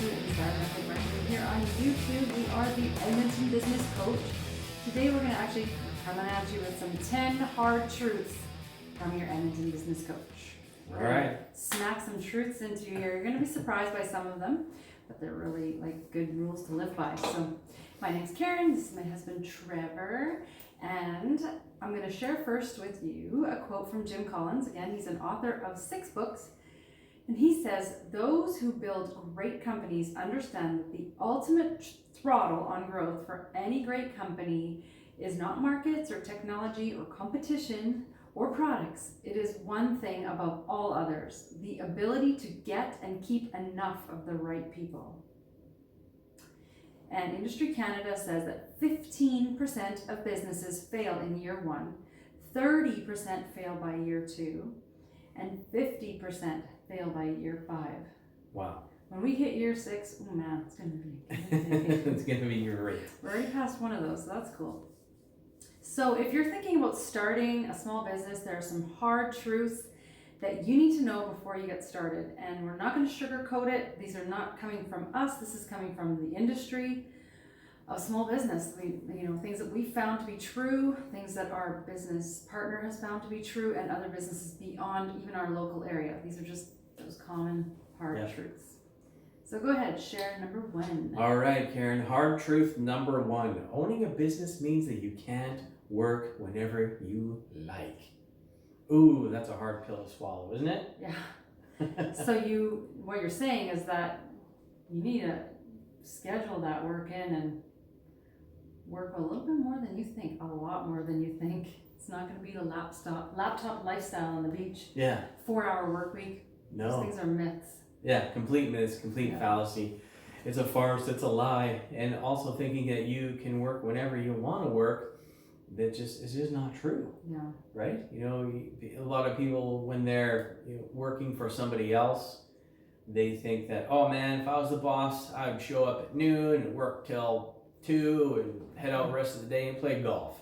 Here on YouTube, we are the Edmonton Business Coach. Today we're going to actually come at you with some 10 hard truths from your Edmonton Business Coach. All right. Smack some truths into you here. You're going to be surprised by some of them, but they're really like good rules to live by. So my name's Karen, this is my husband Trevor, and I'm going to share first with you a quote from Jim Collins. Again, he's an author of 6 books. And he says, those who build great companies understand that the ultimate throttle on growth for any great company is not markets or technology or competition or products. It is one thing above all others, the ability to get and keep enough of the right people. And Industry Canada says that 15% of businesses fail in year 1, 30% fail by year 2, and 50% fail by year 5. Wow. When we hit year 6, oh man, it's going to be it's going to be great. We're already past one of those, so that's cool. So if you're thinking about starting a small business, there are some hard truths that you need to know before you get started. And we're not going to sugarcoat it. These are not coming from us. This is coming from the industry of small business. Things that we found to be true, things that our business partner has found to be true, and other businesses beyond even our local area. These are just those common hard truths. So go ahead, share number 1. All right, Karen. Hard truth number 1. Owning a business means that you can't work whenever you like. Ooh, that's a hard pill to swallow, isn't it? Yeah. So what you're saying is that you need to schedule that work in and work a little bit more than you think, a lot more than you think. It's not going to be the laptop lifestyle on the beach. Yeah. 4-hour work week. No. Those things are myths. Yeah, complete myths, complete fallacy. It's a farce, it's a lie. And also thinking that you can work whenever you want to work, it's just not true. Yeah. Right? A lot of people, when they're working for somebody else, they think that, oh man, if I was the boss, I would show up at noon and work till 2 and head out the rest of the day and play golf.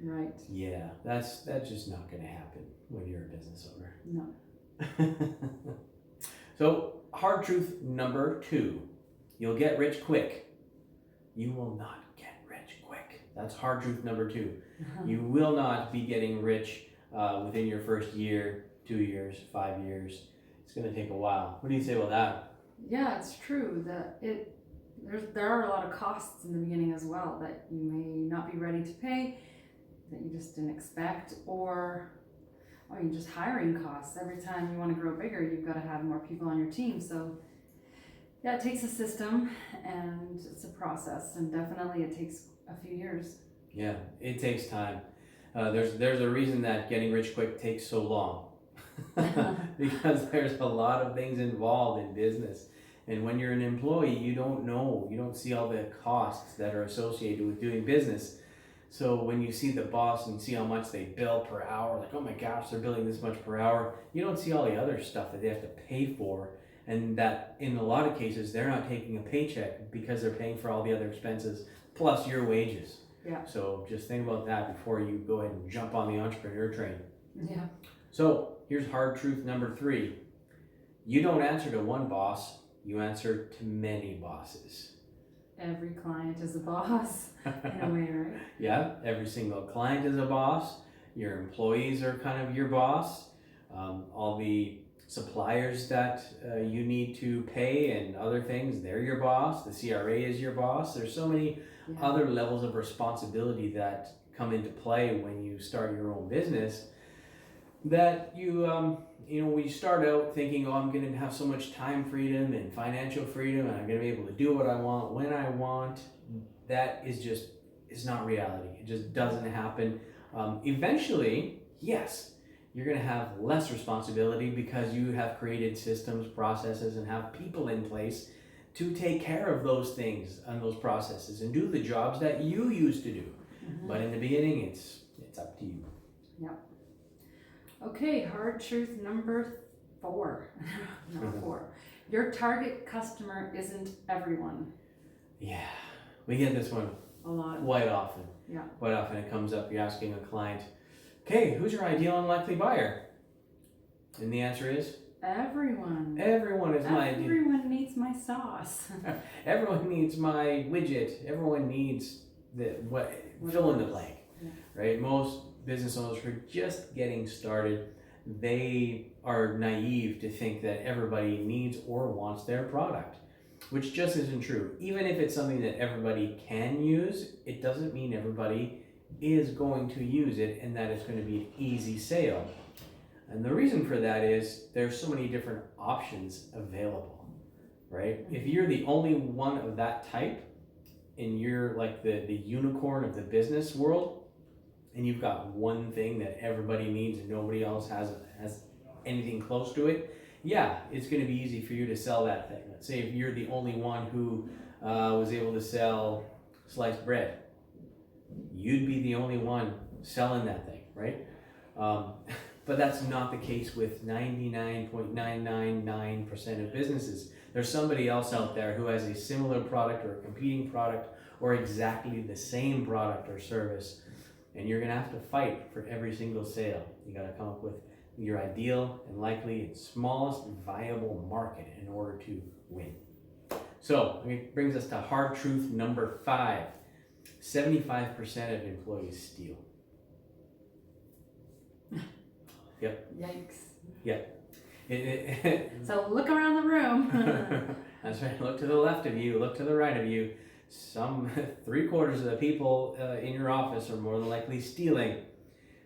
Right. Yeah, that's just not going to happen when you're a business owner. No. So, hard truth number 2, you'll get rich quick. You will not get rich quick. That's hard truth number 2. You will not be getting rich within your first year, 2 years, 5 years. It's going to take a while. What do you say about that? Yeah, it's true that there are a lot of costs in the beginning as well that you may not be ready to pay, that you just didn't expect, or just hiring costs. Every time you want to grow bigger, you've got to have more people on your team. So yeah, it takes a system and it's a process, and definitely it takes a few years. Yeah, it takes time. There's a reason that getting rich quick takes so long. Because there's a lot of things involved in business. And when you're an employee, you don't see all the costs that are associated with doing business. So when you see the boss and see how much they bill per hour, like, oh my gosh, they're billing this much per hour, you don't see all the other stuff that they have to pay for. And that in a lot of cases, they're not taking a paycheck because they're paying for all the other expenses plus your wages. Yeah. So just think about that before you go ahead and jump on the entrepreneur train. Yeah. So here's hard truth number 3. You don't answer to one boss, you answer to many bosses. Every client is a boss in a way, right? Yeah, every single client is a boss. Your employees are kind of your boss. All the suppliers that you need to pay and other things, they're your boss. The CRA is your boss. There's so many other levels of responsibility that come into play when you start your own business that we start out thinking, oh, I'm going to have so much time freedom and financial freedom and I'm going to be able to do what I want when I want. That is not reality. It just doesn't happen. Eventually, yes, you're going to have less responsibility because you have created systems, processes, and have people in place to take care of those things and those processes and do the jobs that you used to do. Mm-hmm. But in the beginning, it's up to you. Yep. Okay, hard truth number 4. Number 4. Your target customer isn't everyone. Yeah, we get this one a lot. Quite often. Yeah. Quite often it comes up, you're asking a client, okay, who's your ideal and likely buyer? And the answer is Everyone. Everyone is my ideal. Everyone needs my sauce. Everyone needs my widget. Everyone needs fill in the blank, Yeah. right? Most business owners who are just getting started, they are naive to think that everybody needs or wants their product, which just isn't true. Even if it's something that everybody can use, it doesn't mean everybody is going to use it and that it's going to be an easy sale. And the reason for that is there's so many different options available, right? If you're the only one of that type and you're like the unicorn of the business world and you've got one thing that everybody needs and nobody else has anything close to it, yeah, it's going to be easy for you to sell that thing. Let's say if you're the only one who was able to sell sliced bread, you'd be the only one selling that thing, right? But that's not the case with 99.999% of businesses. There's somebody else out there who has a similar product or a competing product or exactly the same product or service, and you're gonna have to fight for every single sale. You gotta come up with your ideal and likely and smallest viable market in order to win. So it brings us to hard truth number 5. 75% of employees steal. Yep. Yikes. Yep. So look around the room. That's right. Look to the left of you, look to the right of you. Some 3/4 of the people in your office are more than likely stealing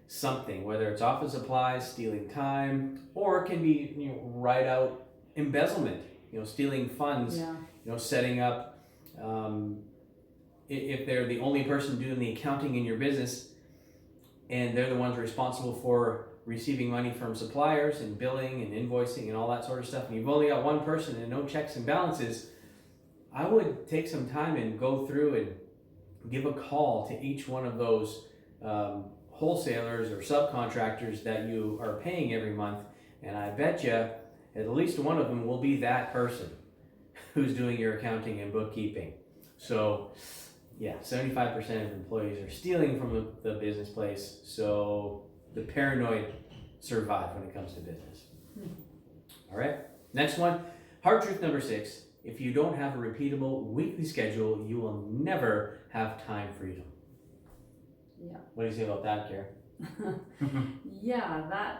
something, whether it's office supplies, stealing time, or it can be right out embezzlement, stealing funds, Yeah. Setting up, if they're the only person doing the accounting in your business and they're the ones responsible for receiving money from suppliers and billing and invoicing and all that sort of stuff, and you've only got one person and no checks and balances, I would take some time and go through and give a call to each one of those wholesalers or subcontractors that you are paying every month, and I bet you at least one of them will be that person who's doing your accounting and bookkeeping. So yeah, 75% of employees are stealing from the business place, so the paranoid survive when it comes to business. All right, next one, hard truth number 6. If you don't have a repeatable weekly schedule, you will never have time freedom. Yeah. What do you say about that, Karen? Yeah,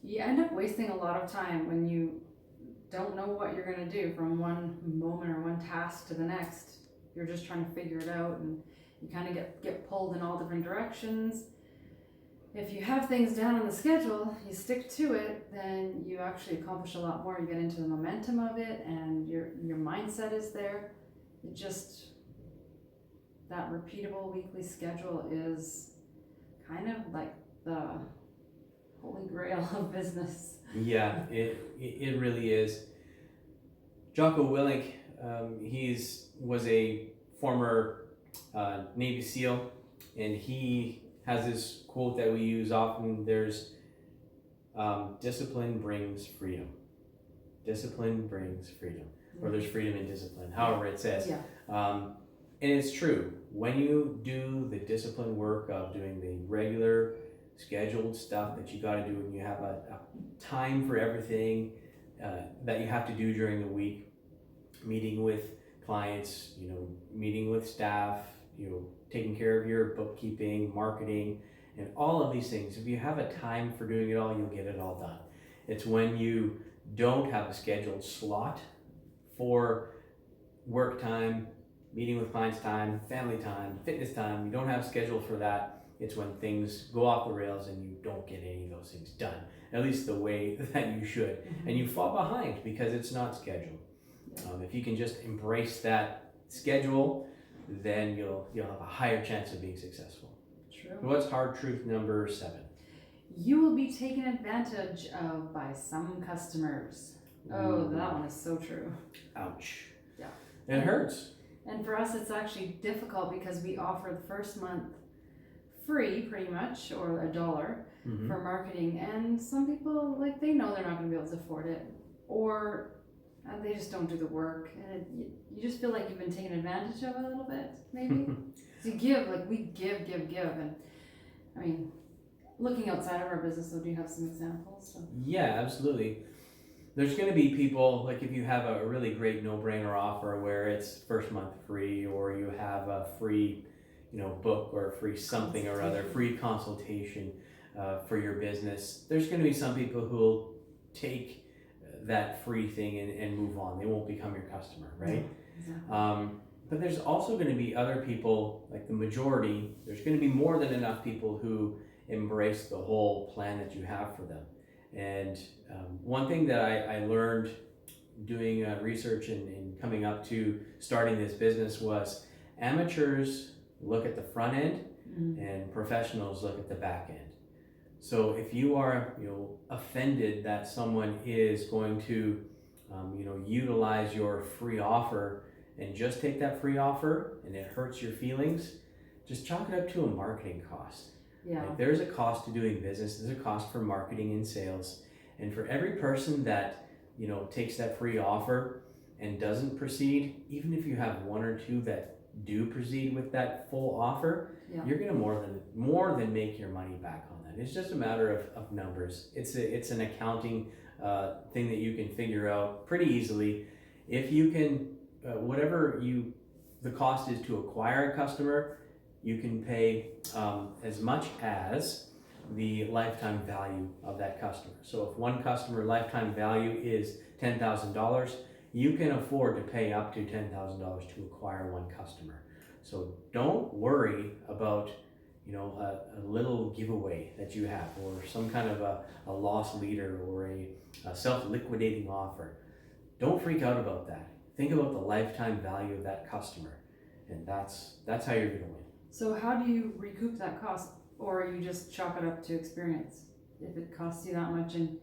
you end up wasting a lot of time when you don't know what you're going to do from one moment or one task to the next. You're just trying to figure it out, and you kind of get pulled in all different directions. If you have things down on the schedule, you stick to it, then you actually accomplish a lot more. You get into the momentum of it, and your mindset is there. That repeatable weekly schedule is kind of like the holy grail of business. Yeah, it really is. Jocko Willink, was a former Navy SEAL, and he has this quote that we use often. There's discipline brings freedom. Discipline brings freedom. Or there's freedom in discipline, however it says. Yeah. And it's true. When you do the discipline work of doing the regular scheduled stuff that you got to do, and you have a time for everything that you have to do during the week, meeting with clients, meeting with staff, taking care of your bookkeeping, marketing, and all of these things. If you have a time for doing it all, you'll get it all done. It's when you don't have a scheduled slot for work time, meeting with clients time, family time, fitness time, you don't have a schedule for that. It's when things go off the rails and you don't get any of those things done, at least the way that you should. Mm-hmm. And you fall behind because it's not scheduled. If you can just embrace that schedule, then you'll have a higher chance of being successful. True. What's hard truth number 7? You will be taken advantage of by some customers. Oh, that one is so true. Ouch. Yeah. It hurts. And for us, it's actually difficult because we offer the first month free, pretty much, or $1 for marketing. And some people, they know they're not going to be able to afford it, or they just don't do the work. And you just feel like you've been taken advantage of a little bit, maybe. So you give, we give. And I mean, looking outside of our business, though, do you have some examples? Yeah, absolutely. there's going to be people, like if you have a really great no-brainer offer where it's first month free, or you have a free, book, or a free something or other, free consultation for your business, there's going to be some people who will take that free thing and move on. They won't become your customer, right? Exactly. But there's also going to be other people, like the majority, there's going to be more than enough people who embrace the whole plan that you have for them. And one thing that I learned doing research and coming up to starting this business was amateurs look at the front end and professionals look at the back end. So if you are offended that someone is going to utilize your free offer and just take that free offer and it hurts your feelings, just chalk it up to a marketing cost. Yeah. Like, there's a cost to doing business, there's a cost for marketing and sales. And for every person that takes that free offer and doesn't proceed, even if you have one or two that do proceed with that full offer, you're gonna more than make your money back on that. It's just a matter of numbers. It's an accounting thing that you can figure out pretty easily. If you can, the cost is to acquire a customer, you can pay as much as the lifetime value of that customer. So if one customer lifetime value is $10,000, you can afford to pay up to $10,000 to acquire one customer. So don't worry about a little giveaway that you have, or some kind of a loss leader, or a self-liquidating offer. Don't freak out about that. Think about the lifetime value of that customer, and that's how you're gonna win. So how do you recoup that cost, or you just chalk it up to experience? If it costs you that much and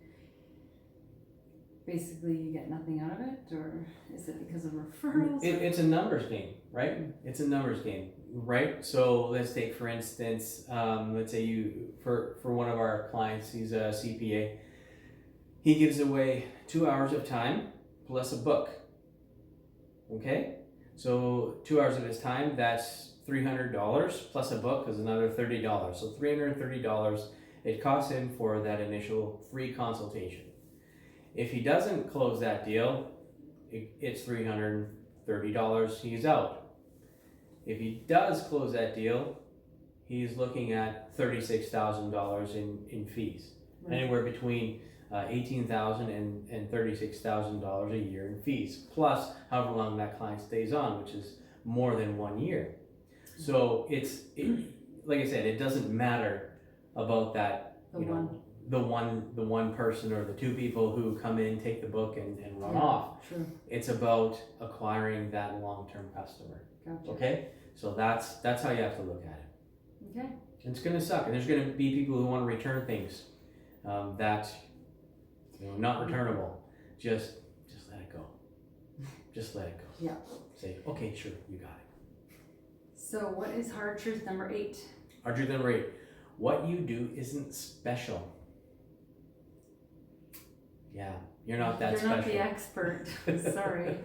basically you get nothing out of it, or is it because of referrals? It's a numbers game, right? It's a numbers game, right? So let's take, for instance, let's say for one of our clients, he's a CPA. He gives away 2 hours of time plus a book. Okay? So 2 hours of his time, that's $300, plus a book is another $30. So $330 it costs him for that initial free consultation. If he doesn't close that deal, it's $330, he's out. If he does close that deal, he's looking at $36,000 in fees. Right. Anywhere between $18,000 and $36,000 a year in fees, plus however long that client stays on, which is more than 1 year. So like I said, it doesn't matter about that, the one person or the two people who come in, take the book and run off. True. It's about acquiring that long-term customer. Gotcha. Okay? So that's how you have to look at it. Okay. It's gonna suck, and there's gonna be people who want to return things that not returnable. Just let it go. Just let it go. Yeah. Say, okay, sure, you got it. So what is hard truth number 8? Hard truth number 8. What you do isn't special. Yeah, you're not that special. You're not the expert. Sorry.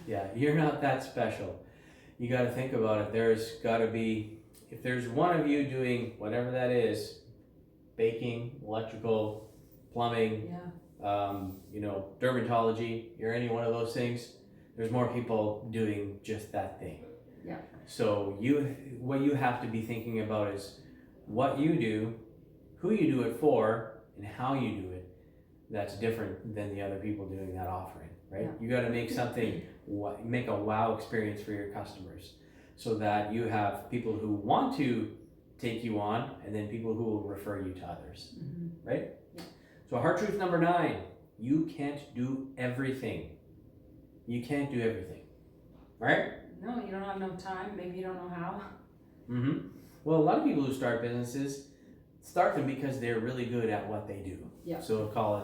Yeah, you're not that special. You got to think about it. There's got to be, if there's one of you doing whatever that is, baking, electrical, plumbing, dermatology, you're any one of those things, there's more people doing just that thing. Yeah. So what you have to be thinking about is what you do, who you do it for, and how you do it. That's different than the other people doing that offering, right? Yeah. You got to make make a wow experience for your customers, so that you have people who want to take you on, and then people who will refer you to others, right? Yeah. So hard truth number 9, you can't do everything. You can't do everything, right? No, you don't have no time. Maybe you don't know how. Well, a lot of people who start businesses start them because they're really good at what they do. Yeah. So call it,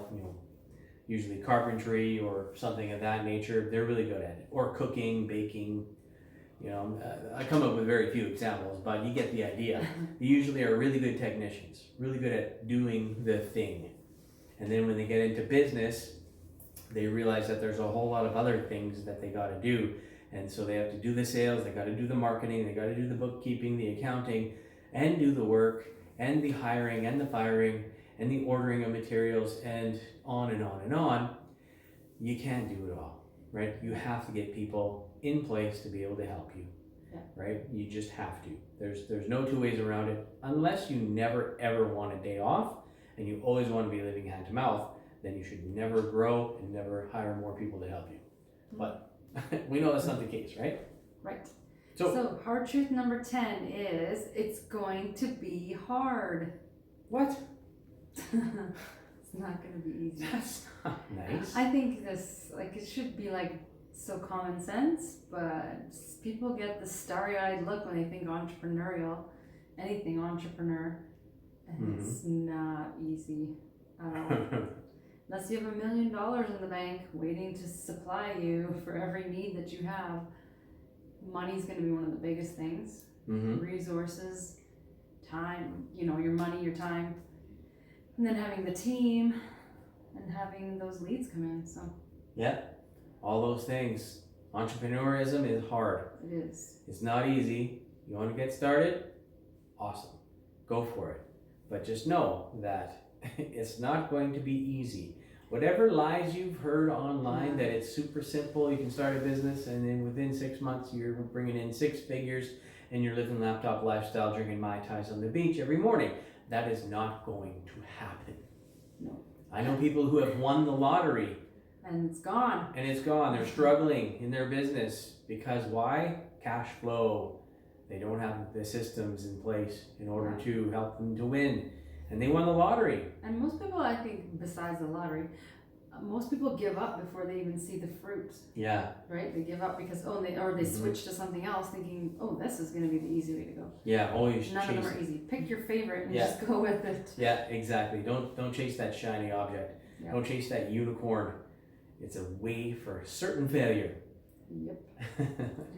usually carpentry or something of that nature. They're really good at it. Or cooking, baking. I come up with very few examples, but you get the idea. They usually are really good technicians, really good at doing the thing. And then when they get into business, they realize that there's a whole lot of other things that they got to do. And so they have to do the sales, they got to do the marketing, they got to do the bookkeeping, the accounting, and do the work, and the hiring, and the firing, and the ordering of materials, and on and on and on. you can't do it all, right? You have to get people in place to be able to help you, right? You just have to. There's no two ways around it. Unless you never ever want a day off and you always want to be living hand to mouth, then you should never grow and never hire more people to help you. But we know that's not the case, right? Right. So So hard truth number 10 is it's going to be hard. what? It's not going to be easy. That's not nice. I think this, like, it should be like so common sense, but people get the starry-eyed look when they think entrepreneurial, anything entrepreneur, and it's not easy at all. Unless you have $1 million in the bank waiting to supply you for every need that you have, money's going to be one of the biggest things. Resources, time, your money, your time, and then having the team and having those leads come in. So Yeah, all those things. Entrepreneurism is hard. it is. It's not easy. You want to get started? Awesome. Go for it. But just know that it's not going to be easy. Whatever lies you've heard online that it's super simple, you can start a business and then within 6 months you're bringing in 6 figures and you're living laptop lifestyle, drinking Mai Tais on the beach every morning. That is not going to happen. No. I know people who have won the lottery And it's gone. and it's gone. They're struggling in their business because why? Cash flow. They don't have the systems in place in order to help them to win. And they won the lottery. And most people, I think, besides the lottery, most people give up before they even see the fruit, Yeah. right? They give up because, they switch to something else thinking, oh, this is going to be the easy way to go. Yeah, always None of them chase. are easy. Pick your favorite and Yeah. just go with it. Yeah, exactly. Don't chase that shiny object. Yeah. Don't chase that unicorn. It's a way for certain failure. Yep.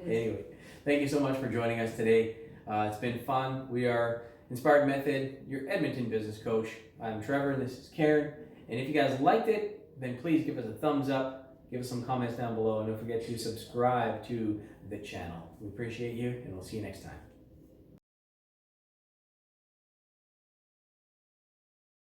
Anyway, thank you so much for joining us today. It's been fun. We are Inspired Method, your Edmonton business coach. I'm Trevor and this is Karen. And if you guys liked it, then please give us a thumbs up, give us some comments down below, and don't forget to subscribe to the channel. We appreciate you, and we'll see you next time.